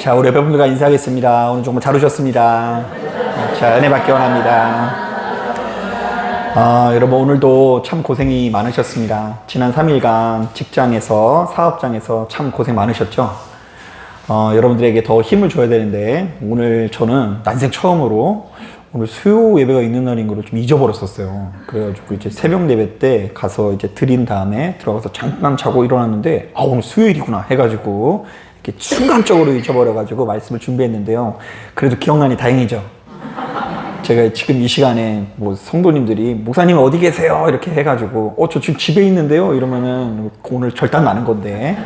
자, 우리 여러분들과 인사하겠습니다. 오늘 정말 잘 오셨습니다. 자, 은혜 받기 원합니다. 여러분 오늘도 참 고생이 많으셨습니다. 지난 3일간 직장에서 사업장에서 참 고생 많으셨죠? 여러분들에게 더 힘을 줘야 되는데 오늘 저는 난생 처음으로 오늘 수요 예배가 있는 날인 걸 좀 잊어버렸었어요. 그래가지고 이제 새벽 예배 때 가서 이제 드린 다음에 들어가서 잠깐 자고 일어났는데 오늘 수요일이구나 해가지고 이렇게 순간적으로 잊어버려가지고 말씀을 준비했는데요. 그래도 기억나니 다행이죠. 제가 지금 이 시간에 뭐 성도님들이 목사님 어디 계세요? 이렇게 해가지고 저 지금 집에 있는데요? 이러면은 오늘 절단 나는 건데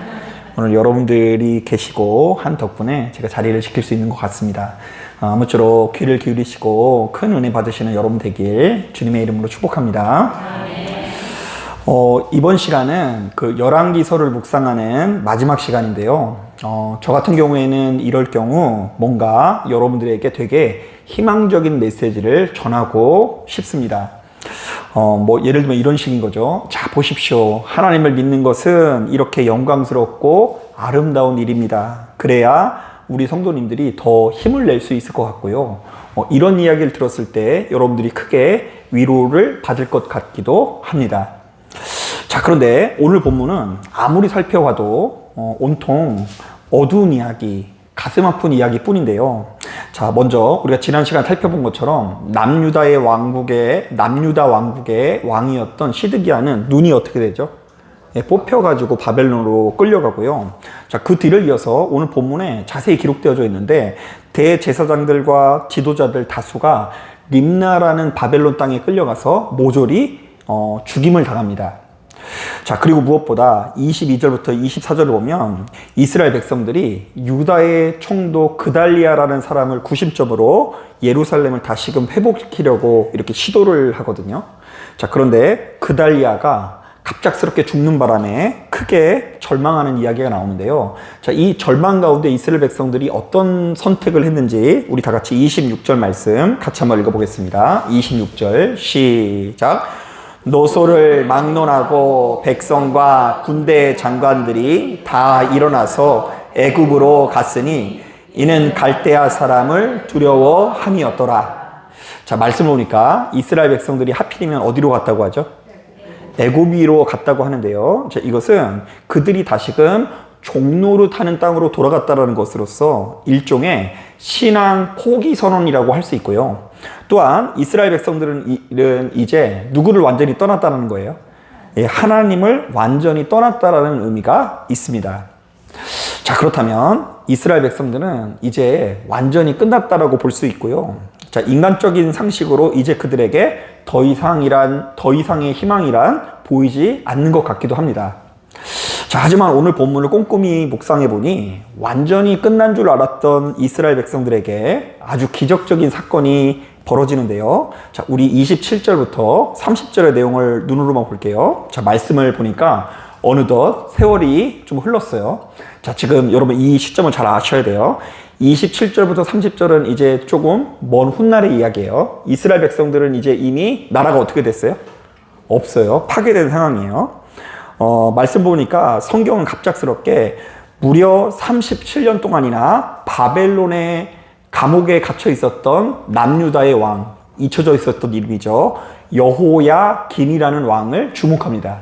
오늘 여러분들이 계시고 한 덕분에 제가 자리를 지킬 수 있는 것 같습니다. 아무쪼록 귀를 기울이시고 큰 은혜 받으시는 여러분 되길 주님의 이름으로 축복합니다. 이번 시간은 그 열왕기서를 묵상하는 마지막 시간인데요. 저 같은 경우에는 이럴 경우 뭔가 여러분들에게 되게 희망적인 메시지를 전하고 싶습니다. 뭐 예를 들면 이런 식인 거죠. 자, 보십시오. 하나님을 믿는 것은 이렇게 영광스럽고 아름다운 일입니다. 그래야 우리 성도님들이 더 힘을 낼 수 있을 것 같고요. 이런 이야기를 들었을 때 여러분들이 크게 위로를 받을 것 같기도 합니다. 자, 그런데 오늘 본문은 아무리 살펴봐도 온통 어두운 이야기, 가슴 아픈 이야기 뿐인데요. 자, 먼저 우리가 지난 시간 살펴본 것처럼 남유다 왕국의 왕이었던 시드기야는 눈이 어떻게 되죠? 뽑혀가지고 바벨론으로 끌려가고요. 자, 그 뒤를 이어서 오늘 본문에 자세히 기록되어져 있는데 대제사장들과 지도자들 다수가 림나라는 바벨론 땅에 끌려가서 모조리 죽임을 당합니다. 자, 그리고 무엇보다 22절부터 24절을 보면 이스라엘 백성들이 유다의 총독 그달리아라는 사람을 구심점으로 예루살렘을 다시금 회복시키려고 이렇게 시도를 하거든요. 자, 그런데 그달리아가 갑작스럽게 죽는 바람에 크게 절망하는 이야기가 나오는데요. 자, 이 절망 가운데 이스라엘 백성들이 어떤 선택을 했는지 우리 다 같이 26절 말씀 같이 한번 읽어보겠습니다. 26절 시작. 노소를 막론하고 백성과 군대 장관들이 다 일어나서 애굽으로 갔으니 이는 갈대아 사람을 두려워함이었더라. 자, 말씀을 보니까 이스라엘 백성들이 하필이면 어디로 갔다고 하죠? 애굽으로 갔다고 하는데요. 자, 이것은 그들이 다시금 종노릇하는 땅으로 돌아갔다는 것으로서 일종의 신앙 포기 선언이라고 할 수 있고요. 또한 이스라엘 백성들은 이제 누구를 완전히 떠났다는 거예요. 하나님을 완전히 떠났다라는 의미가 있습니다. 자, 그렇다면 이스라엘 백성들은 이제 완전히 끝났다라고 볼 수 있고요. 자, 인간적인 상식으로 이제 그들에게 더 이상의 희망이란 보이지 않는 것 같기도 합니다. 자, 하지만 오늘 본문을 꼼꼼히 묵상해 보니 완전히 끝난 줄 알았던 이스라엘 백성들에게 아주 기적적인 사건이 벌어지는데요. 자, 우리 27절부터 30절의 내용을 눈으로만 볼게요. 자, 말씀을 보니까 어느덧 세월이 좀 흘렀어요. 자, 지금 여러분 이 시점을 잘 아셔야 돼요. 27절부터 30절은 이제 조금 먼 훗날의 이야기예요. 이스라엘 백성들은 이제 이미 나라가 어떻게 됐어요? 없어요. 파괴된 상황이에요. 말씀 보니까 성경은 갑작스럽게 무려 37년 동안이나 바벨론의 감옥에 갇혀 있었던 남유다의 왕, 잊혀져 있었던 이름이죠. 여호야긴이라는 왕을 주목합니다.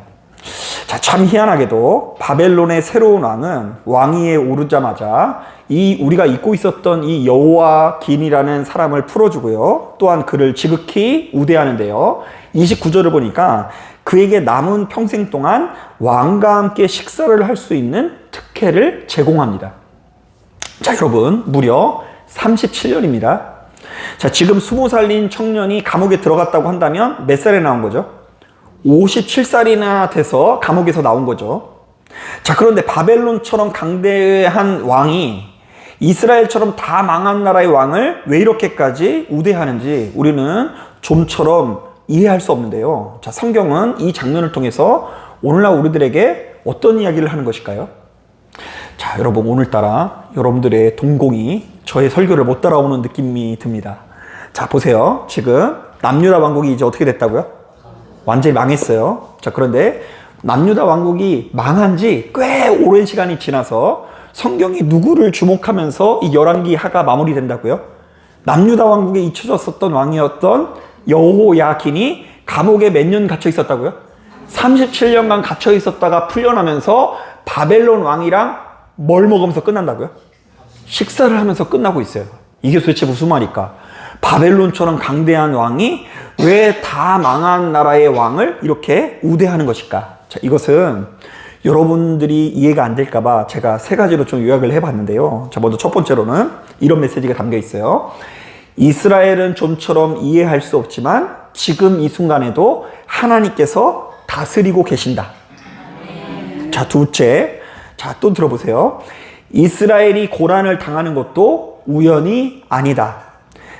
자, 참 희한하게도 바벨론의 새로운 왕은 왕위에 오르자마자 우리가 잊고 있었던 이 여호야긴이라는 사람을 풀어주고요. 또한 그를 지극히 우대하는데요. 29절을 보니까 그에게 남은 평생 동안 왕과 함께 식사를 할 수 있는 특혜를 제공합니다. 자, 여러분 무려 37년입니다. 자, 지금 20살인 청년이 감옥에 들어갔다고 한다면 몇 살에 나온 거죠? 57살이나 돼서 감옥에서 나온 거죠. 자, 그런데 바벨론처럼 강대한 왕이 이스라엘처럼 다 망한 나라의 왕을 왜 이렇게까지 우대하는지 우리는 좀처럼 이해할 수 없는데요. 자, 성경은 이 장면을 통해서 오늘날 우리들에게 어떤 이야기를 하는 것일까요? 자, 여러분 오늘따라 여러분들의 동공이 저의 설교를 못 따라오는 느낌이 듭니다. 자, 보세요. 지금 남유다 왕국이 이제 어떻게 됐다고요? 완전히 망했어요. 자, 그런데 남유다 왕국이 망한 지 꽤 오랜 시간이 지나서 성경이 누구를 주목하면서 이 열왕기하가 마무리된다고요? 남유다 왕국에 잊혀졌었던 왕이었던 여호야긴이 감옥에 몇 년 갇혀 있었다고요? 37년간 갇혀 있었다가 풀려나면서 바벨론 왕이랑 뭘 먹으면서 끝난다고요? 식사를 하면서 끝나고 있어요. 이게 도대체 무슨 말일까? 바벨론처럼 강대한 왕이 왜 다 망한 나라의 왕을 이렇게 우대하는 것일까? 자, 이것은 여러분들이 이해가 안 될까봐 제가 세 가지로 좀 요약을 해봤는데요. 자, 먼저 첫 번째로는 이런 메시지가 담겨 있어요. 이스라엘은 좀처럼 이해할 수 없지만 지금 이 순간에도 하나님께서 다스리고 계신다. 자, 둘째. 자, 또 들어보세요. 이스라엘이 고난을 당하는 것도 우연이 아니다.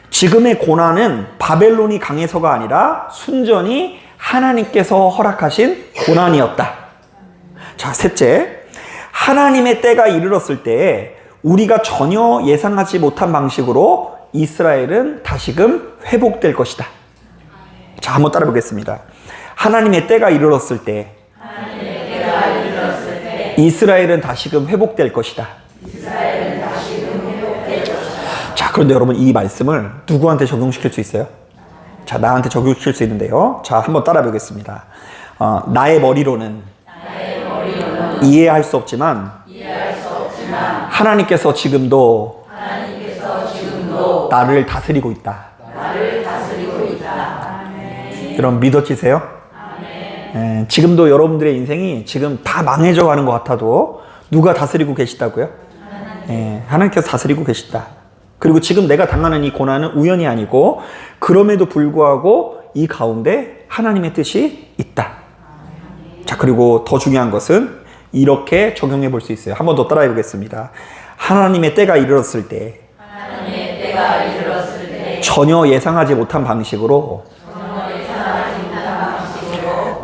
지금의 고난은 바벨론이 강해서가 아니라 순전히 하나님께서 허락하신 고난이었다. 자, 셋째. 하나님의 때가 이르렀을 때 우리가 전혀 예상하지 못한 방식으로 이스라엘은 다시금 회복될 것이다. 자, 한번 따라 보겠습니다. 하나님의 때가 이르렀을 때 이스라엘은 다시금 회복될 것이다. 자, 그런데 여러분 이 말씀을 누구한테 적용시킬 수 있어요? 자, 나한테 적용시킬 수 있는데요. 자, 한번 따라 보겠습니다. 나의 머리로는 이해할 수 없지만 하나님께서 지금도 나를 다스리고 있다. 여러분 믿어지세요? 지금도 여러분들의 인생이 지금 다 망해져 가는 것 같아도 누가 다스리고 계시다고요? 하나님께서 다스리고 계시다. 그리고 지금 내가 당하는 이 고난은 우연이 아니고 그럼에도 불구하고 이 가운데 하나님의 뜻이 있다. 자, 그리고 더 중요한 것은 이렇게 적용해 볼 수 있어요. 한 번 더 따라해 보겠습니다. 하나님의 때가 이르렀을 때 전혀 예상하지 못한 방식으로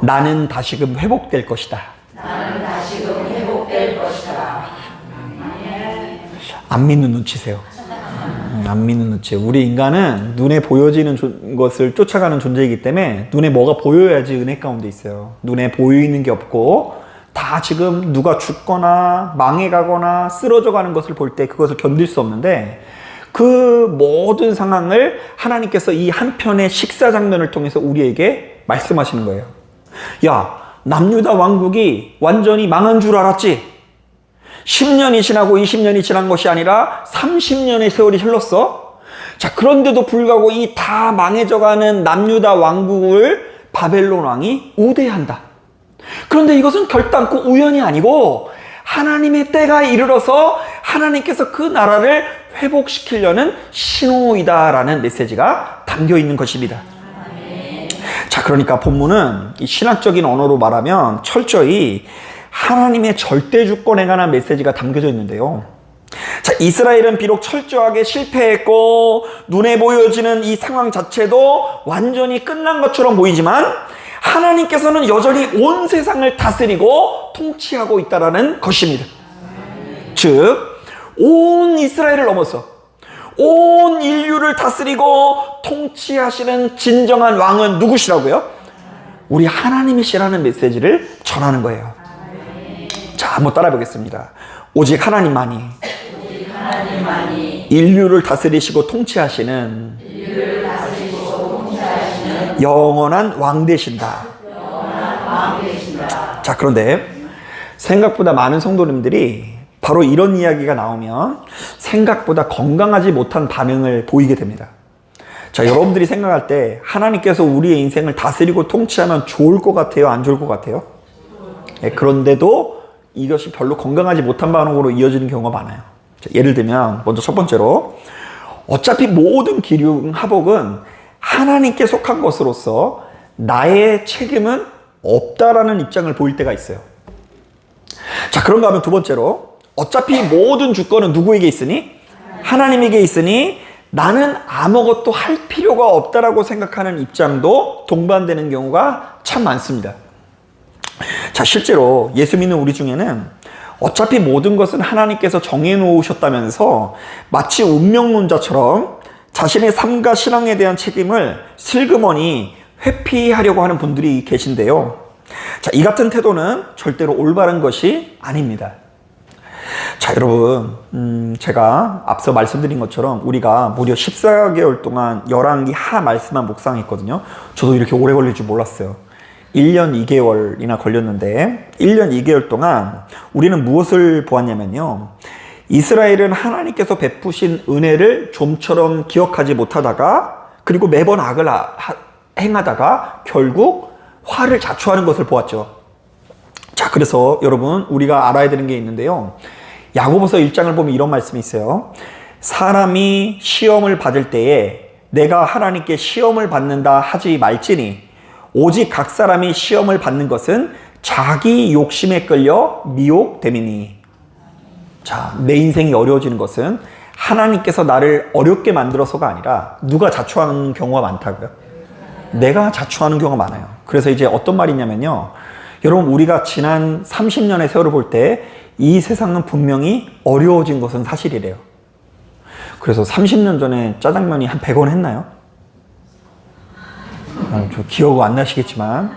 나는 다시금 회복될 것이다. 안 믿는 눈치세요. 안 믿는 눈치. 우리 인간은 눈에 보여지는 것을 쫓아가는 존재이기 때문에 눈에 뭐가 보여야지 은혜 가운데 있어요. 눈에 보이는 게 없고 다 지금 누가 죽거나 망해가거나 쓰러져 가는 것을 볼 때 그것을 견딜 수 없는데 그 모든 상황을 하나님께서 이 한편의 식사 장면을 통해서 우리에게 말씀하시는 거예요. 야, 남유다 왕국이 완전히 망한 줄 알았지? 10년이 지나고 20년이 지난 것이 아니라 30년의 세월이 흘렀어. 자, 그런데도 불구하고 이 다 망해져가는 남유다 왕국을 바벨론 왕이 우대한다. 그런데 이것은 결단코 우연이 아니고 하나님의 때가 이르러서 하나님께서 그 나라를 회복시키려는 신호이다라는 메시지가 담겨 있는 것입니다. 자, 그러니까 본문은 이 신학적인 언어로 말하면 철저히 하나님의 절대 주권에 관한 메시지가 담겨져 있는데요. 자, 이스라엘은 비록 철저하게 실패했고 눈에 보여지는 이 상황 자체도 완전히 끝난 것처럼 보이지만 하나님께서는 여전히 온 세상을 다스리고 통치하고 있다는 것입니다. 즉, 온 이스라엘을 넘어서 온 인류를 다스리고 통치하시는 진정한 왕은 누구시라고요? 우리 하나님이시라는 메시지를 전하는 거예요. 자, 한번 따라 보겠습니다. 오직 하나님만이 인류를 다스리시고 통치하시는 영원한 왕 되신다. 자, 그런데 생각보다 많은 성도님들이 바로 이런 이야기가 나오면 생각보다 건강하지 못한 반응을 보이게 됩니다. 자, 여러분들이 생각할 때 하나님께서 우리의 인생을 다스리고 통치하면 좋을 것 같아요? 안 좋을 것 같아요? 그런데도 이것이 별로 건강하지 못한 반응으로 이어지는 경우가 많아요. 자, 예를 들면 먼저 첫 번째로 어차피 모든 기륭 하복은 하나님께 속한 것으로서 나의 책임은 없다라는 입장을 보일 때가 있어요. 자, 그런가 하면 두 번째로 어차피 모든 주권은 누구에게 있으니? 하나님에게 있으니 나는 아무것도 할 필요가 없다라고 생각하는 입장도 동반되는 경우가 참 많습니다. 자, 실제로 예수 믿는 우리 중에는 어차피 모든 것은 하나님께서 정해놓으셨다면서 마치 운명론자처럼 자신의 삶과 신앙에 대한 책임을 슬그머니 회피하려고 하는 분들이 계신데요. 자, 이 같은 태도는 절대로 올바른 것이 아닙니다. 자, 여러분, 제가 앞서 말씀드린 것처럼 우리가 무려 14개월 동안 열왕기 하 말씀만 묵상했거든요. 저도 이렇게 오래 걸릴 줄 몰랐어요. 1년 2개월이나 걸렸는데 1년 2개월 동안 우리는 무엇을 보았냐면요. 이스라엘은 하나님께서 베푸신 은혜를 좀처럼 기억하지 못하다가 그리고 매번 악을 행하다가 결국 화를 자초하는 것을 보았죠. 자, 그래서 여러분 우리가 알아야 되는 게 있는데요. 야고보서 1장을 보면 이런 말씀이 있어요. 사람이 시험을 받을 때에 내가 하나님께 시험을 받는다 하지 말지니 오직 각 사람이 시험을 받는 것은 자기 욕심에 끌려 미혹됨이니. 자, 내 인생이 어려워지는 것은 하나님께서 나를 어렵게 만들어서가 아니라 누가 자초하는 경우가 많다고요? 내가 자초하는 경우가 많아요. 그래서 이제 어떤 말이냐면요. 여러분 우리가 지난 30년의 세월을 볼 때 이 세상은 분명히 어려워진 것은 사실이래요. 그래서 30년 전에 짜장면이 한 100원 했나요? 저 기억 안 나시겠지만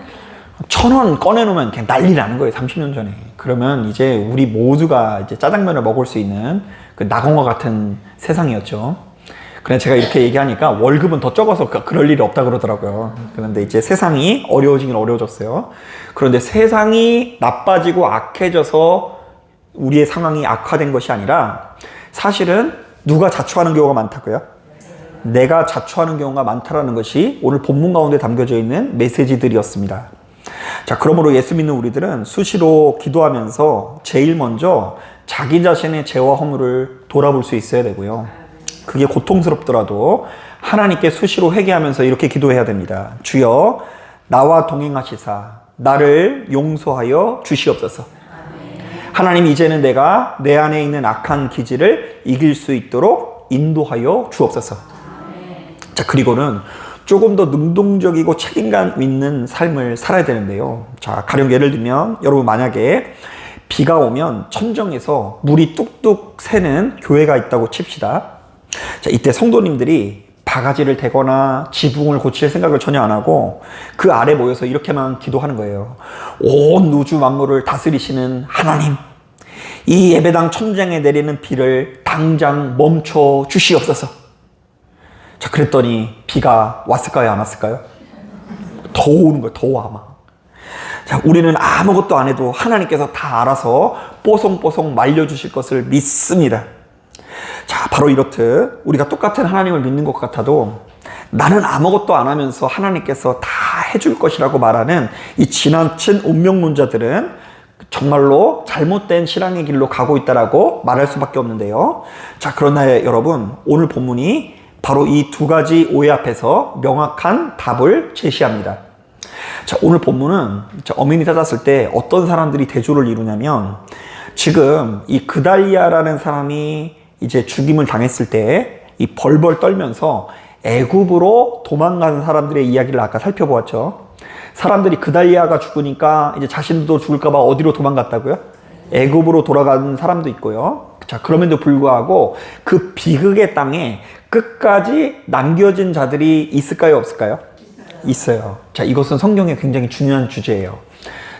1,000원 꺼내놓으면 그냥 난리 나는 거예요. 30년 전에. 그러면 이제 우리 모두가 이제 짜장면을 먹을 수 있는 그 낙원과 같은 세상이었죠. 그래 제가 이렇게 얘기하니까 월급은 더 적어서 그럴 일이 없다 그러더라고요. 그런데 이제 세상이 어려워지긴 어려워졌어요. 그런데 세상이 나빠지고 악해져서 우리의 상황이 악화된 것이 아니라 사실은 누가 자초하는 경우가 많다고요? 내가 자초하는 경우가 많다라는 것이 오늘 본문 가운데 담겨져 있는 메시지들이었습니다. 자, 그러므로 예수 믿는 우리들은 수시로 기도하면서 제일 먼저 자기 자신의 죄와 허물을 돌아볼 수 있어야 되고요. 그게 고통스럽더라도 하나님께 수시로 회개하면서 이렇게 기도해야 됩니다. 주여, 나와 동행하시사 나를 용서하여 주시옵소서. 하나님, 이제는 내가 내 안에 있는 악한 기질을 이길 수 있도록 인도하여 주옵소서. 자, 그리고는 조금 더 능동적이고 책임감 있는 삶을 살아야 되는데요. 자, 가령 예를 들면 여러분 만약에 비가 오면 천정에서 물이 뚝뚝 새는 교회가 있다고 칩시다. 자, 이때 성도님들이 바가지를 대거나 지붕을 고칠 생각을 전혀 안 하고 그 아래 모여서 이렇게만 기도하는 거예요. 온 우주 만물을 다스리시는 하나님, 이 예배당 천장에 내리는 비를 당장 멈춰 주시옵소서. 자, 그랬더니 비가 왔을까요? 안 왔을까요? 더 오는 거예요. 더 와, 막. 자, 우리는 아무것도 안 해도 하나님께서 다 알아서 뽀송뽀송 말려주실 것을 믿습니다. 자, 바로 이렇듯 우리가 똑같은 하나님을 믿는 것 같아도 나는 아무것도 안 하면서 하나님께서 다 해줄 것이라고 말하는 이 지나친 운명론자들은 정말로 잘못된 신앙의 길로 가고 있다라고 말할 수밖에 없는데요. 자, 그러나 여러분, 오늘 본문이 바로 이 두 가지 오해 앞에서 명확한 답을 제시합니다. 자, 오늘 본문은 어민이 찾았을 때 어떤 사람들이 대조를 이루냐면 지금 이 그달리아라는 사람이 이제 죽임을 당했을 때 이 벌벌 떨면서 애굽으로 도망가는 사람들의 이야기를 아까 살펴보았죠. 사람들이 그달리아가 죽으니까 이제 자신도 죽을까봐 어디로 도망갔다고요? 애굽으로 돌아가는 사람도 있고요. 자, 그럼에도 불구하고 그 비극의 땅에 끝까지 남겨진 자들이 있을까요? 없을까요? 있어요. 자, 이것은 성경에 굉장히 중요한 주제예요.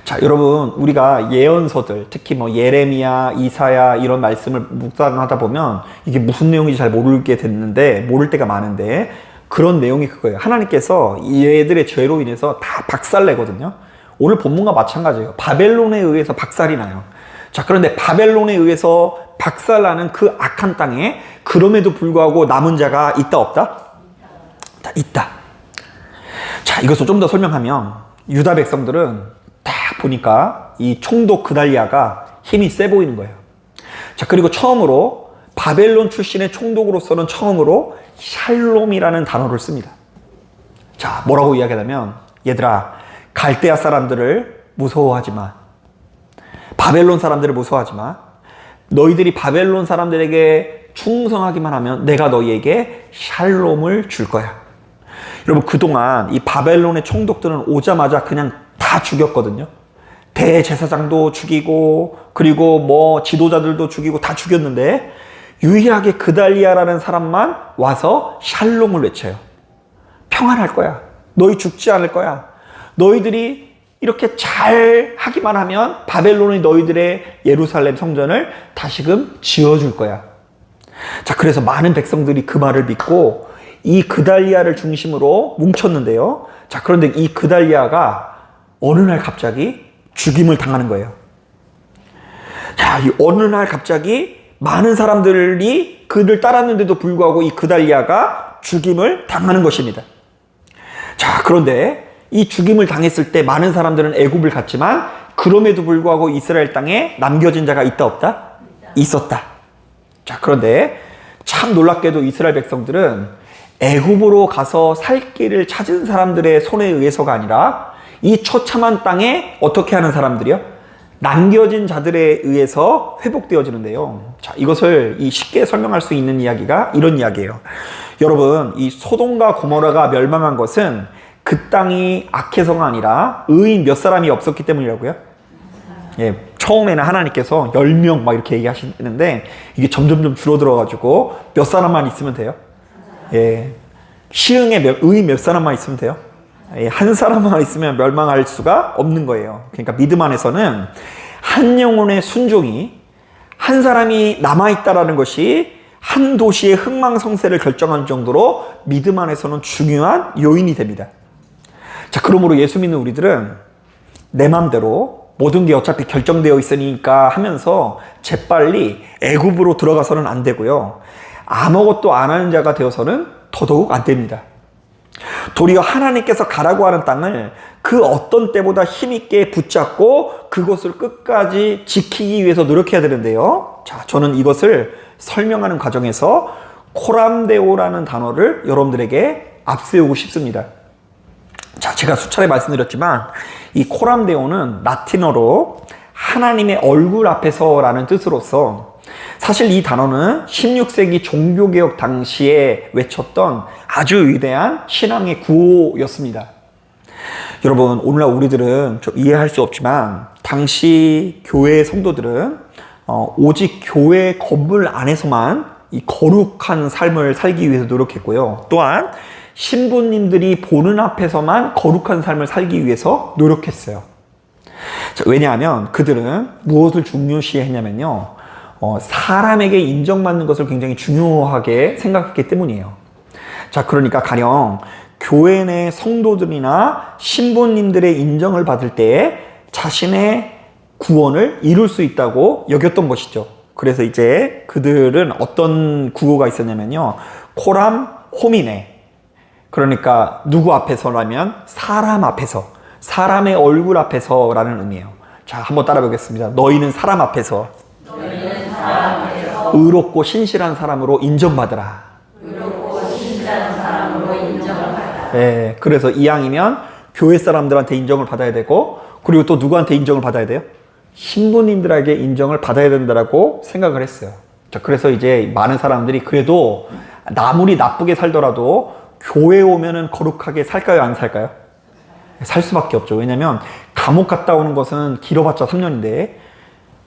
자, 여러분, 우리가 예언서들, 특히 뭐 예레미야, 이사야 이런 말씀을 묵상하다 보면 이게 무슨 내용인지 잘 모르게 됐는데, 모를 때가 많은데 그런 내용이 그거예요. 하나님께서 얘들의 죄로 인해서 다 박살내거든요. 오늘 본문과 마찬가지예요. 바벨론에 의해서 박살이 나요. 자, 그런데 바벨론에 의해서 박살나는 그 악한 땅에 그럼에도 불구하고 남은 자가 있다 없다? 있다. 자, 이것을 좀 더 설명하면 유다 백성들은 딱 보니까 이 총독 그달리아가 힘이 세 보이는 거예요. 자, 그리고 처음으로 바벨론 출신의 총독으로서는 처음으로 샬롬이라는 단어를 씁니다. 자, 뭐라고 이야기하냐면 얘들아, 갈대아 사람들을 무서워하지 마. 바벨론 사람들을 무서워하지 마. 너희들이 바벨론 사람들에게 충성하기만 하면 내가 너희에게 샬롬을 줄 거야. 여러분, 그동안 이 바벨론의 총독들은 오자마자 그냥 다 죽였거든요. 대제사장도 죽이고 그리고 뭐 지도자들도 죽이고 다 죽였는데 유일하게 그달리아라는 사람만 와서 샬롬을 외쳐요. 평안할 거야. 너희 죽지 않을 거야. 너희들이 이렇게 잘 하기만 하면 바벨론이 너희들의 예루살렘 성전을 다시금 지어줄 거야. 자, 그래서 많은 백성들이 그 말을 믿고 이 그달리아를 중심으로 뭉쳤는데요. 자, 그런데 이 그달리아가 어느 날 갑자기 죽임을 당하는 거예요. 자, 이 어느 날 갑자기 많은 사람들이 그를 따랐는데도 불구하고 이 그달리아가 죽임을 당하는 것입니다. 자, 그런데 이 죽임을 당했을 때 많은 사람들은 애굽을 갔지만 그럼에도 불구하고 이스라엘 땅에 남겨진 자가 있다 없다? 있었다. 자, 그런데 참 놀랍게도 이스라엘 백성들은 애굽으로 가서 살 길을 찾은 사람들의 손에 의해서가 아니라 이 처참한 땅에 어떻게 하는 사람들이요? 남겨진 자들에 의해서 회복되어지는데요. 자, 이것을 쉽게 설명할 수 있는 이야기가 이런 이야기예요. 여러분, 이 소돔과 고모라가 멸망한 것은 그 땅이 악해서가 아니라 의인 몇 사람이 없었기 때문이라고요. 예, 처음에는 하나님께서 10명 막 이렇게 얘기하시는데 이게 점점 줄어들어가지고 몇 사람만 있으면 돼요. 예, 시흥에 의인 몇 사람만 있으면 돼요. 예, 한 사람만 있으면 멸망할 수가 없는 거예요. 그러니까 믿음 안에서는 한 영혼의 순종이 한 사람이 남아있다라는 것이 한 도시의 흥망성쇠를 결정할 정도로 믿음 안에서는 중요한 요인이 됩니다. 자, 그러므로 예수 믿는 우리들은 내 맘대로 모든 게 어차피 결정되어 있으니까 하면서 재빨리 애굽으로 들어가서는 안 되고요. 아무것도 안 하는 자가 되어서는 더더욱 안 됩니다. 도리어 하나님께서 가라고 하는 땅을 그 어떤 때보다 힘있게 붙잡고 그것을 끝까지 지키기 위해서 노력해야 되는데요. 자, 저는 이것을 설명하는 과정에서 코람데오라는 단어를 여러분들에게 앞세우고 싶습니다. 자, 제가 수차례 말씀드렸지만 이 코람데오는 라틴어로 하나님의 얼굴 앞에서라는 뜻으로서 사실 이 단어는 16세기 종교개혁 당시에 외쳤던 아주 위대한 신앙의 구호였습니다. 여러분, 오늘날 우리들은 좀 이해할 수 없지만 당시 교회 성도들은 오직 교회 건물 안에서만 이 거룩한 삶을 살기 위해서 노력했고요. 또한 신부님들이 보는 앞에서만 거룩한 삶을 살기 위해서 노력했어요. 자, 왜냐하면 그들은 무엇을 중요시 했냐면요. 사람에게 인정받는 것을 굉장히 중요하게 생각했기 때문이에요. 자, 그러니까 가령 교회 내 성도들이나 신부님들의 인정을 받을 때 자신의 구원을 이룰 수 있다고 여겼던 것이죠. 그래서 이제 그들은 어떤 구호가 있었냐면요. 코람 호미네. 그러니까 누구 앞에서라면 사람 앞에서, 사람의 얼굴 앞에서라는 의미예요. 자, 한번 따라 보겠습니다. 너희는 사람 앞에서, 의롭고 신실한 사람으로 인정받으라. 네, 그래서 이왕이면 교회 사람들한테 인정을 받아야 되고, 그리고 또 누구한테 인정을 받아야 돼요? 신부님들에게 인정을 받아야 된다고 생각을 했어요. 자, 그래서 이제 많은 사람들이 그래도 아무리 나쁘게 살더라도 교회 오면은 거룩하게 살까요, 안 살까요? 살 수밖에 없죠. 왜냐면 감옥 갔다 오는 것은 길어봤자 3년인데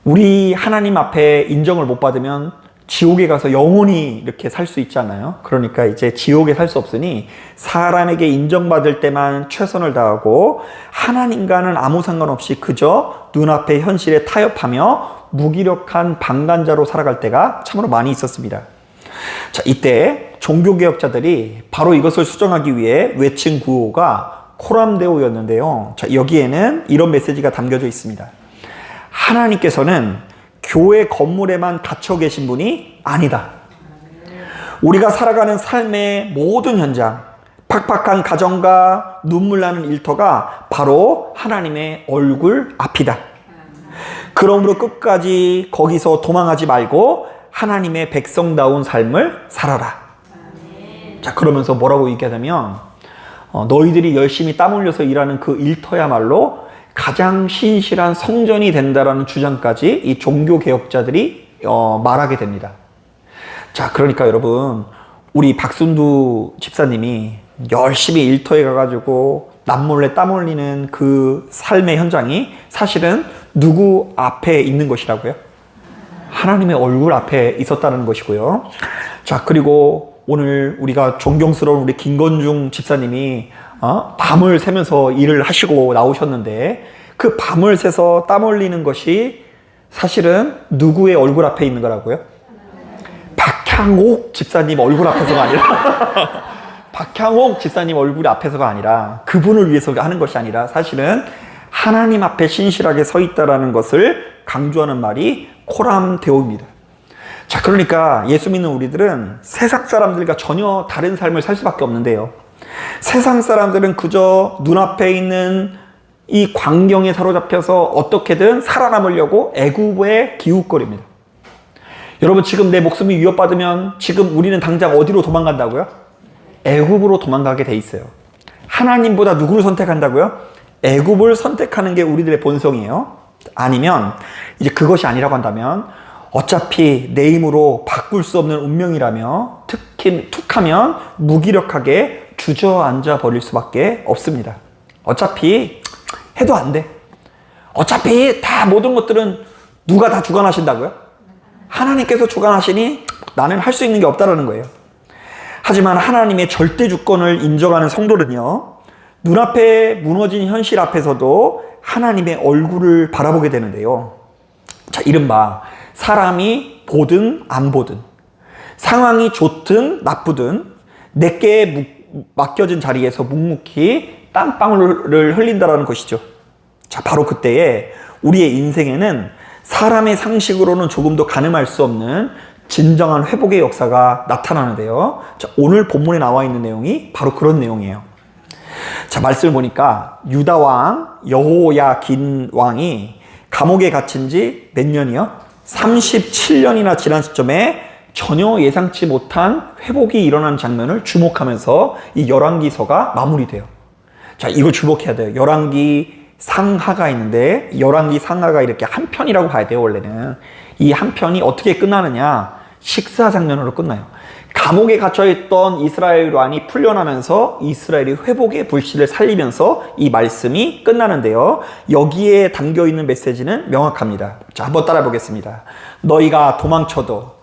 우리 하나님 앞에 인정을 못 받으면 지옥에 가서 영원히 이렇게 살 수 있지 않나요? 그러니까 이제 지옥에 살 수 없으니 사람에게 인정받을 때만 최선을 다하고 하나님과는 아무 상관없이 그저 눈앞의 현실에 타협하며 무기력한 방관자로 살아갈 때가 참으로 많이 있었습니다. 자, 이때 종교개혁자들이 바로 이것을 수정하기 위해 외친 구호가 코람데오였는데요. 자, 여기에는 이런 메시지가 담겨져 있습니다. 하나님께서는 교회 건물에만 갇혀 계신 분이 아니다. 우리가 살아가는 삶의 모든 현장, 팍팍한 가정과 눈물 나는 일터가 바로 하나님의 얼굴 앞이다. 그러므로 끝까지 거기서 도망하지 말고 하나님의 백성다운 삶을 살아라. 자, 그러면서 뭐라고 얘기하냐면 너희들이 열심히 땀 흘려서 일하는 그 일터야말로 가장 신실한 성전이 된다라는 주장까지 이 종교개혁자들이 말하게 됩니다. 자, 그러니까 여러분, 우리 박순두 집사님이 열심히 일터에 가가지고 남몰래 땀 흘리는 그 삶의 현장이 사실은 누구 앞에 있는 것이라고요? 하나님의 얼굴 앞에 있었다는 것이고요. 자, 그리고 오늘 우리가 존경스러운 우리 김건중 집사님이 밤을 새면서 일을 하시고 나오셨는데 그 밤을 새서 땀 흘리는 것이 사실은 누구의 얼굴 앞에 있는 거라고요? 박향옥 집사님 얼굴 앞에서가 아니라 박향옥 집사님 얼굴 앞에서가 아니라 그분을 위해서 하는 것이 아니라 사실은 하나님 앞에 신실하게 서 있다라는 것을 강조하는 말이 코람데오입니다. 자, 그러니까 예수 믿는 우리들은 세상 사람들과 전혀 다른 삶을 살 수밖에 없는데요. 세상 사람들은 그저 눈앞에 있는 이 광경에 사로잡혀서 어떻게든 살아남으려고 애굽에 기웃거립니다. 여러분, 지금 내 목숨이 위협받으면 지금 우리는 당장 어디로 도망간다고요? 애굽으로 도망가게 돼 있어요. 하나님보다 누구를 선택한다고요? 애굽을 선택하는 게 우리들의 본성이에요. 아니면 이제 그것이 아니라고 한다면 어차피 내 힘으로 바꿀 수 없는 운명이라며 툭하면 무기력하게 주저앉아 버릴 수밖에 없습니다. 어차피 해도 안 돼. 어차피 다 모든 것들은 누가 다 주관하신다고요? 하나님께서 주관하시니 나는 할 수 있는 게 없다라는 거예요. 하지만 하나님의 절대 주권을 인정하는 성도는요, 눈앞에 무너진 현실 앞에서도 하나님의 얼굴을 바라보게 되는데요. 자, 이른바 사람이 보든 안 보든, 상황이 좋든 나쁘든 내게 맡겨진 자리에서 묵묵히 땀방울을 흘린다라는 것이죠. 자, 바로 그때에 우리의 인생에는 사람의 상식으로는 조금도 가늠할 수 없는 진정한 회복의 역사가 나타나는데요. 자, 오늘 본문에 나와 있는 내용이 바로 그런 내용이에요. 자, 말씀을 보니까 유다 왕 여호야긴 왕이 감옥에 갇힌 지 몇 년이요? 37년이나 지난 시점에 전혀 예상치 못한 회복이 일어나는 장면을 주목하면서 이 열왕기서가 마무리돼요. 자, 이거 주목해야 돼요. 열왕기 상하가 있는데 열왕기 상하가 이렇게 한 편이라고 봐야 돼요. 원래는 이 한 편이 어떻게 끝나느냐, 식사 장면으로 끝나요. 감옥에 갇혀있던 이스라엘 왕이 풀려나면서 이스라엘이 회복의 불씨를 살리면서 이 말씀이 끝나는데요. 여기에 담겨있는 메시지는 명확합니다. 자, 한번 따라 보겠습니다. 너희가 도망쳐도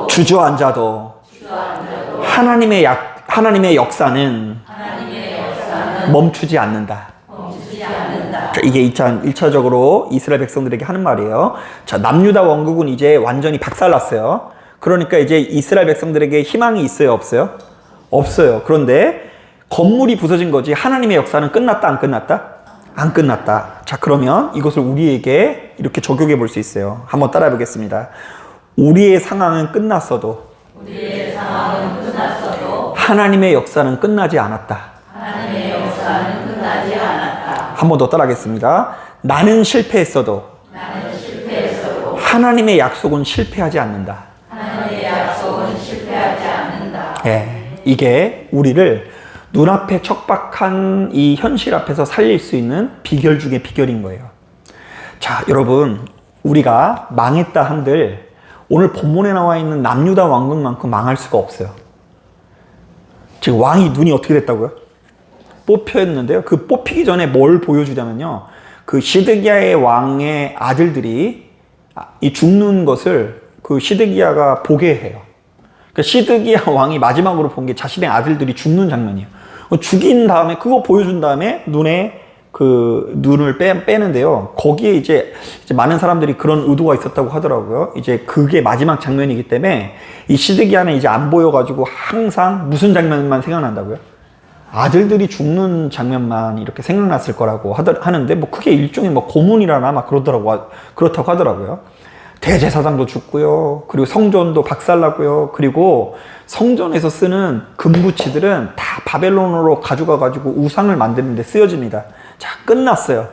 주저앉아도 하나님의 역사는 멈추지 않는다. 자, 이게 1차적으로 이스라엘 백성들에게 하는 말이에요. 자, 남유다 왕국은 이제 완전히 박살났어요. 그러니까 이제 이스라엘 백성들에게 희망이 있어요, 없어요? 없어요. 그런데 건물이 부서진 거지 하나님의 역사는 끝났다, 안 끝났다? 안 끝났다. 자, 그러면 이것을 우리에게 이렇게 적용해 볼 수 있어요. 한번 따라해 보겠습니다. 우리의 상황은 끝났어도 하나님의 역사는 끝나지 않았다. 한 번 더 따라하겠습니다. 나는 실패했어도 하나님의 약속은 실패하지 않는다. 예, 이게 우리를 눈앞에 척박한 이 현실 앞에서 살릴 수 있는 비결 중에 비결인 거예요. 자, 여러분, 우리가 망했다 한들 오늘 본문에 나와 있는 남유다 왕국만큼 망할 수가 없어요. 지금 왕이 눈이 어떻게 됐다고요? 뽑혔는데요. 그 뽑히기 전에 뭘 보여주냐면요, 그 시드기야의 왕의 아들들이 이 죽는 것을 그 시드기야가 보게 해요. 그러니까 시드기야 왕이 마지막으로 본 게 자신의 아들들이 죽는 장면이에요. 죽인 다음에 그거 보여준 다음에 눈을 빼는데요. 거기에 이제 많은 사람들이 그런 의도가 있었다고 하더라고요. 이제 그게 마지막 장면이기 때문에 이 시드기야는 이제 안 보여가지고 항상 무슨 장면만 생각난다고요? 아들들이 죽는 장면만 이렇게 생각났을 거라고 하는데, 뭐 그게 일종의 뭐 고문이라나 막 그렇다고 하더라고요. 대제사장도 죽고요. 그리고 성전도 박살나고요. 그리고 성전에서 쓰는 금부치들은 다 바벨론으로 가져가가지고 우상을 만드는 데 쓰여집니다. 자, 끝났어요.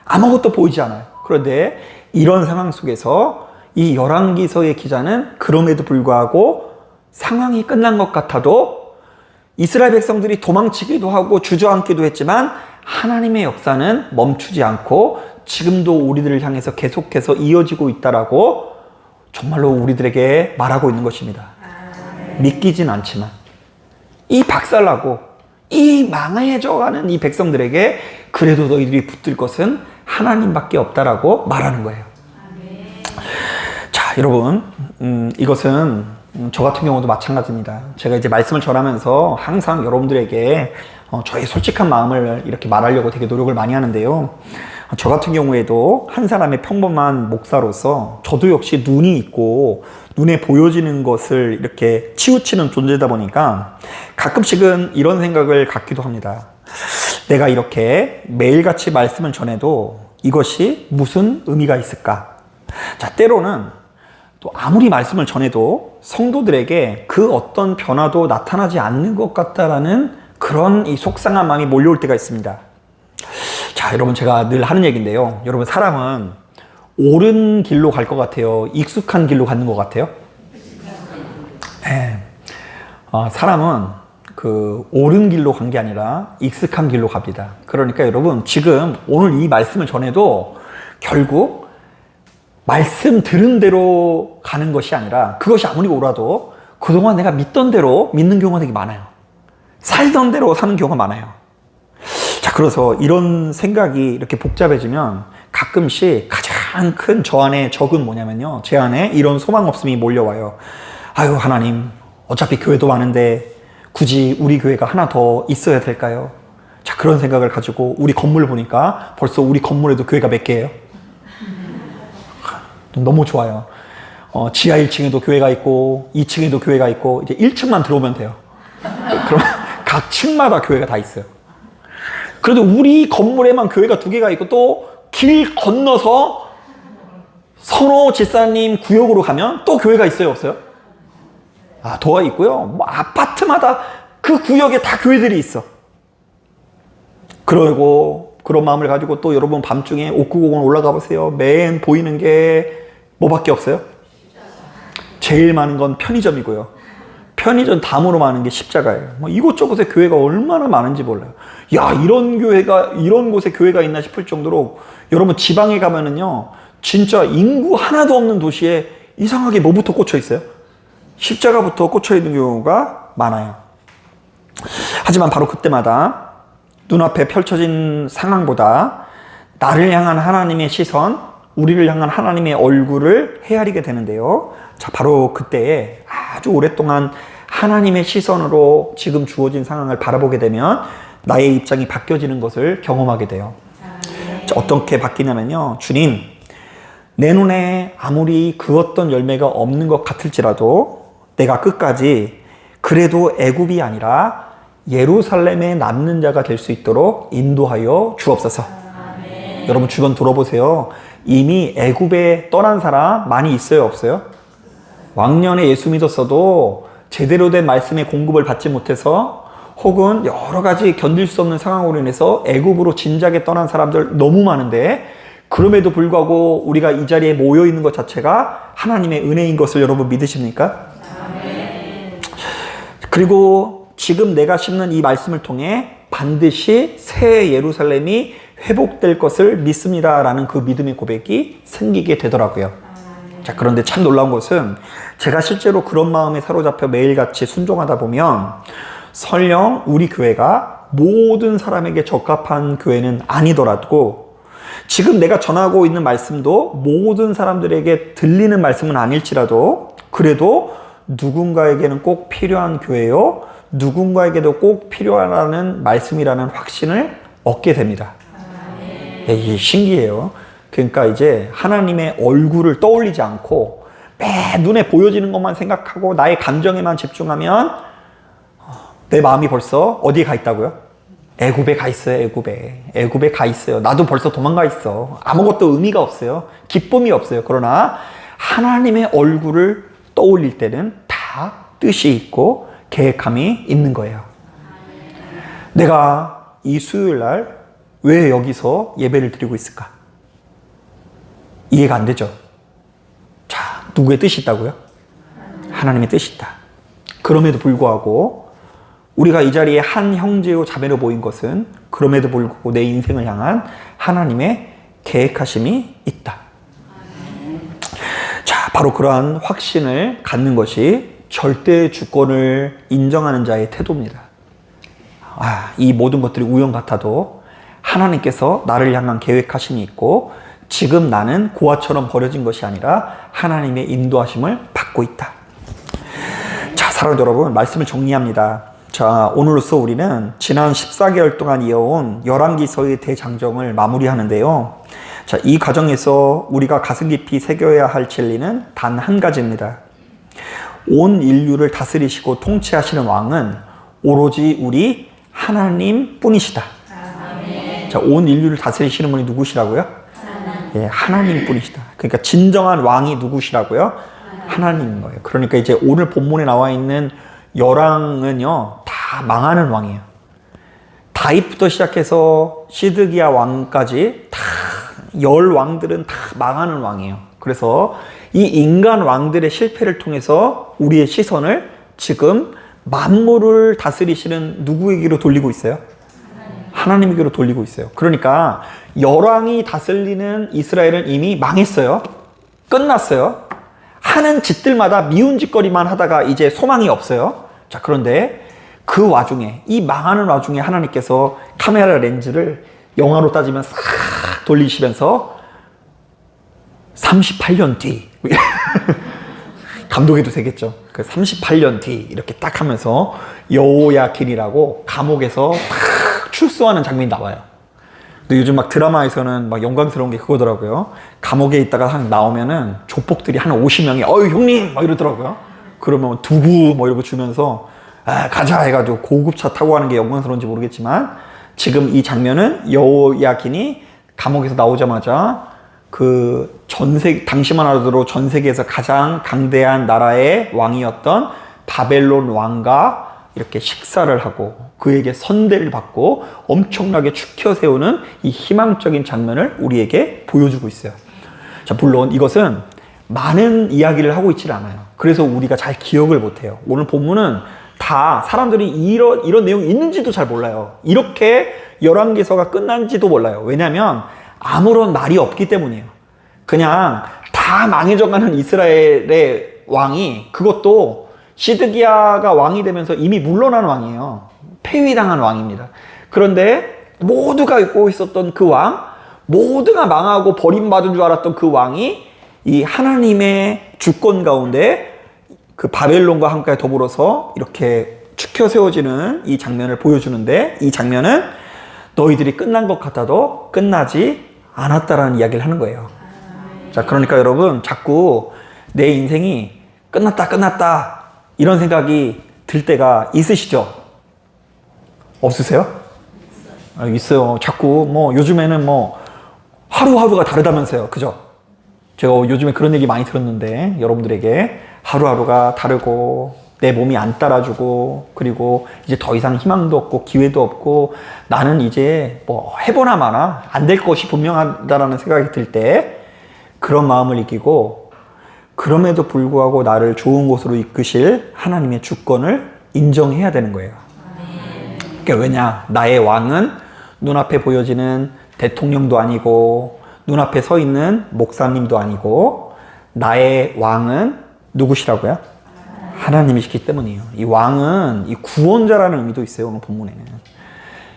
아무것도 보이지 않아요. 그런데 이런 상황 속에서 이 열왕기서의 기자는 그럼에도 불구하고 상황이 끝난 것 같아도 이스라엘 백성들이 도망치기도 하고 주저앉기도 했지만 하나님의 역사는 멈추지 않고 지금도 우리들을 향해서 계속해서 이어지고 있다라고 정말로 우리들에게 말하고 있는 것입니다. 믿기진 않지만 이 박살나고 이 망해져가는 이 백성들에게 그래도 너희들이 붙들 것은 하나님밖에 없다라고 말하는 거예요. 자, 여러분, 이것은 저 같은 경우도 마찬가지입니다. 제가 이제 말씀을 전하면서 항상 여러분들에게 저의 솔직한 마음을 이렇게 말하려고 되게 노력을 많이 하는데요. 저 같은 경우에도 한 사람의 평범한 목사로서 저도 역시 눈이 있고 눈에 보여지는 것을 이렇게 치우치는 존재다 보니까 가끔씩은 이런 생각을 갖기도 합니다. 내가 이렇게 매일같이 말씀을 전해도 이것이 무슨 의미가 있을까? 자, 때로는 또 아무리 말씀을 전해도 성도들에게 그 어떤 변화도 나타나지 않는 것 같다라는 그런 이 속상한 마음이 몰려올 때가 있습니다. 자, 여러분, 제가 늘 하는 얘기인데요. 여러분, 사람은 옳은 길로 갈 것 같아요? 익숙한 길로 가는 것 같아요? 네. 사람은 그 옳은 길로 간 게 아니라 익숙한 길로 갑니다. 그러니까 여러분, 지금 오늘 이 말씀을 전해도 결국 말씀 들은 대로 가는 것이 아니라 그것이 아무리 옳아도 그동안 내가 믿던 대로 믿는 경우가 되게 많아요. 살던 대로 사는 경우가 많아요. 자, 그래서 이런 생각이 이렇게 복잡해지면 가끔씩 가장 큰 저 안에 적은 뭐냐면요. 제 안에 이런 소망 없음이 몰려와요. 아유, 하나님, 어차피 교회도 많은데 굳이 우리 교회가 하나 더 있어야 될까요? 자, 그런 생각을 가지고 우리 건물 보니까 벌써 우리 건물에도 교회가 몇 개예요? 너무 좋아요. 지하 1층에도 교회가 있고 2층에도 교회가 있고 이제 1층만 들어오면 돼요. 그럼 각 층마다 교회가 다 있어요. 그래도 우리 건물에만 교회가 2개가 있고 또 길 건너서 선호 집사님 구역으로 가면 또 교회가 있어요, 없어요? 도가 있고요. 뭐 아파트마다 그 구역에 다 교회들이 있어. 그러고 그런 마음을 가지고 또 여러분 밤중에 옥구공원 올라가 보세요. 맨 보이는 게 뭐밖에 없어요? 제일 많은 건 편의점이고요. 편의점 다음으로 많은 게 십자가예요. 뭐 이곳저곳에 교회가 얼마나 많은지 몰라요. 야, 이런 곳에 교회가 있나 싶을 정도로 여러분 지방에 가면은요, 진짜 인구 하나도 없는 도시에 이상하게 뭐부터 꽂혀 있어요? 십자가부터 꽂혀 있는 경우가 많아요. 하지만 바로 그때마다 눈앞에 펼쳐진 상황보다 나를 향한 하나님의 시선, 우리를 향한 하나님의 얼굴을 헤아리게 되는데요. 자, 바로 그때에 아주 오랫동안 하나님의 시선으로 지금 주어진 상황을 바라보게 되면 나의 입장이 바뀌어지는 것을 경험하게 돼요. 자, 어떻게 바뀌냐면요. 주님, 내 눈에 아무리 그 어떤 열매가 없는 것 같을지라도 내가 끝까지 그래도 애굽이 아니라 예루살렘에 남는 자가 될 수 있도록 인도하여 주옵소서. 여러분 주변 돌아보세요. 이미 애굽에 떠난 사람 많이 있어요, 없어요? 왕년에 예수 믿었어도 제대로 된 말씀의 공급을 받지 못해서 혹은 여러 가지 견딜 수 없는 상황으로 인해서 애굽으로 진작에 떠난 사람들 너무 많은데 그럼에도 불구하고 우리가 이 자리에 모여 있는 것 자체가 하나님의 은혜인 것을 여러분 믿으십니까? 그리고 지금 내가 심는 이 말씀을 통해 반드시 새 예루살렘이 회복될 것을 믿습니다라는 그 믿음의 고백이 생기게 되더라고요. 자, 그런데 참 놀라운 것은 제가 실제로 그런 마음에 사로잡혀 매일같이 순종하다 보면 설령 우리 교회가 모든 사람에게 적합한 교회는 아니더라도 지금 내가 전하고 있는 말씀도 모든 사람들에게 들리는 말씀은 아닐지라도 그래도 누군가에게는 꼭 필요한 교회요, 누군가에게도 꼭 필요하다는 말씀이라는 확신을 얻게 됩니다. 이게 신기해요. 그러니까 이제 하나님의 얼굴을 떠올리지 않고 매 눈에 보여지는 것만 생각하고 나의 감정에만 집중하면 내 마음이 벌써 어디에 가 있다고요? 애굽에 가 있어요. 애굽에 가 있어요. 나도 벌써 도망가 있어. 아무것도 의미가 없어요. 기쁨이 없어요. 그러나 하나님의 얼굴을 떠올릴 때는 다 뜻이 있고 계획함이 있는 거예요. 내가 이 수요일 날 왜 여기서 예배를 드리고 있을까? 이해가 안 되죠? 자, 누구의 뜻이 있다고요? 하나님의 뜻이 있다. 그럼에도 불구하고 우리가 이 자리에 한 형제요 자매로 모인 것은 그럼에도 불구하고 내 인생을 향한 하나님의 계획하심이 있다. 자, 바로 그러한 확신을 갖는 것이 절대 주권을 인정하는 자의 태도입니다. 이 모든 것들이 우연 같아도 하나님께서 나를 향한 계획하심이 있고 지금 나는 고아처럼 버려진 것이 아니라 하나님의 인도하심을 받고 있다. 사랑하는 여러분, 말씀을 정리합니다. 자, 오늘로써 우리는 지난 14개월 동안 이어온 열왕기서의 대장정을 마무리하는데요. 자, 이 과정에서 우리가 가슴 깊이 새겨야 할 진리는 단 한 가지입니다. 온 인류를 다스리시고 통치하시는 왕은 오로지 우리 하나님 뿐이시다. 자, 온 인류를 다스리시는 분이 누구시라고요? 예, 하나님 뿐이시다. 그러니까 진정한 왕이 누구시라고요? 하나님인 거예요. 그러니까 이제 오늘 본문에 나와 있는 열왕은요, 다 망하는 왕이에요. 다윗부터 시작해서 시드기야 왕까지 다 열 왕들은 다 망하는 왕이에요. 그래서 이 인간 왕들의 실패를 통해서 우리의 시선을 지금 만물을 다스리시는 누구에게로 돌리고 있어요? 하나님에게로 돌리고 있어요. 그러니까 열왕이 다스리는 이스라엘은 이미 망했어요. 끝났어요. 하는 짓들마다 미운 짓거리만 하다가 이제 소망이 없어요. 자, 그런데 그 와중에, 이 망하는 와중에 하나님께서 카메라 렌즈를 영화로 따지면 싹 돌리시면서 38년 뒤 감독해도 되겠죠. 그 38년 뒤 이렇게 딱 하면서 여호야긴이라고 감옥에서 탁 출소하는 장면이 나와요. 근데 요즘 막 드라마에서는 막 영광스러운 게 그거더라고요. 감옥에 있다가 나오면은 조폭들이 한 50명이 어이 형님 막 이러더라고요. 그러면 두부 뭐 이런 거 주면서 아, 가자 해가지고 고급차 타고 가는 게 영광스러운지 모르겠지만 지금 이 장면은 여호야긴이 감옥에서 나오자마자 그 당시만 하더라도 전 세계에서 가장 강대한 나라의 왕이었던 바벨론 왕과 이렇게 식사를 하고 그에게 선대를 받고 엄청나게 축혀 세우는 이 희망적인 장면을 우리에게 보여주고 있어요. 자, 물론 이것은 많은 이야기를 하고 있질 않아요. 그래서 우리가 잘 기억을 못해요. 오늘 본문은 다 사람들이 이런 내용이 있는지도 잘 몰라요. 이렇게 열왕기서가 끝난지도 몰라요. 왜냐하면 아무런 말이 없기 때문이에요. 그냥 다 망해져가는 이스라엘의 왕이, 그것도 시드기야가 왕이 되면서 이미 물러난 왕이에요. 폐위당한 왕입니다. 그런데 모두가 잊고 있었던 그 왕, 모두가 망하고 버림받은 줄 알았던 그 왕이 이 하나님의 주권 가운데 그 바벨론과 함께 더불어서 이렇게 축혀 세워지는 이 장면을 보여주는데, 이 장면은 너희들이 끝난 것 같아도 끝나지 않았다라는 이야기를 하는 거예요. 자, 그러니까 여러분, 자꾸 내 인생이 끝났다 이런 생각이 들 때가 있으시죠? 없으세요? 있어요. 자꾸 뭐 요즘에는 뭐 하루하루가 다르다면서요. 그죠? 제가 요즘에 그런 얘기 많이 들었는데 여러분들에게 하루하루가 다르고 내 몸이 안 따라주고 그리고 이제 더 이상 희망도 없고 기회도 없고 나는 이제 뭐 해보나 마나 안 될 것이 분명하다라는 생각이 들 때 그런 마음을 이기고 그럼에도 불구하고 나를 좋은 곳으로 이끄실 하나님의 주권을 인정해야 되는 거예요. 그러니까 왜냐? 나의 왕은 눈앞에 보여지는 대통령도 아니고 눈앞에 서 있는 목사님도 아니고 나의 왕은 누구시라고요? 하나님이시기 때문이에요. 이 왕은 이 구원자라는 의미도 있어요. 오늘 본문에는.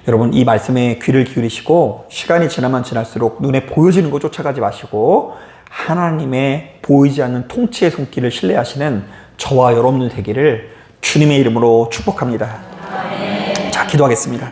여러분, 이 말씀에 귀를 기울이시고 시간이 지나면 지날수록 눈에 보여지는 거 쫓아가지 마시고 하나님의 보이지 않는 통치의 손길을 신뢰하시는 저와 여러분들 되기를 주님의 이름으로 축복합니다. 자, 기도하겠습니다.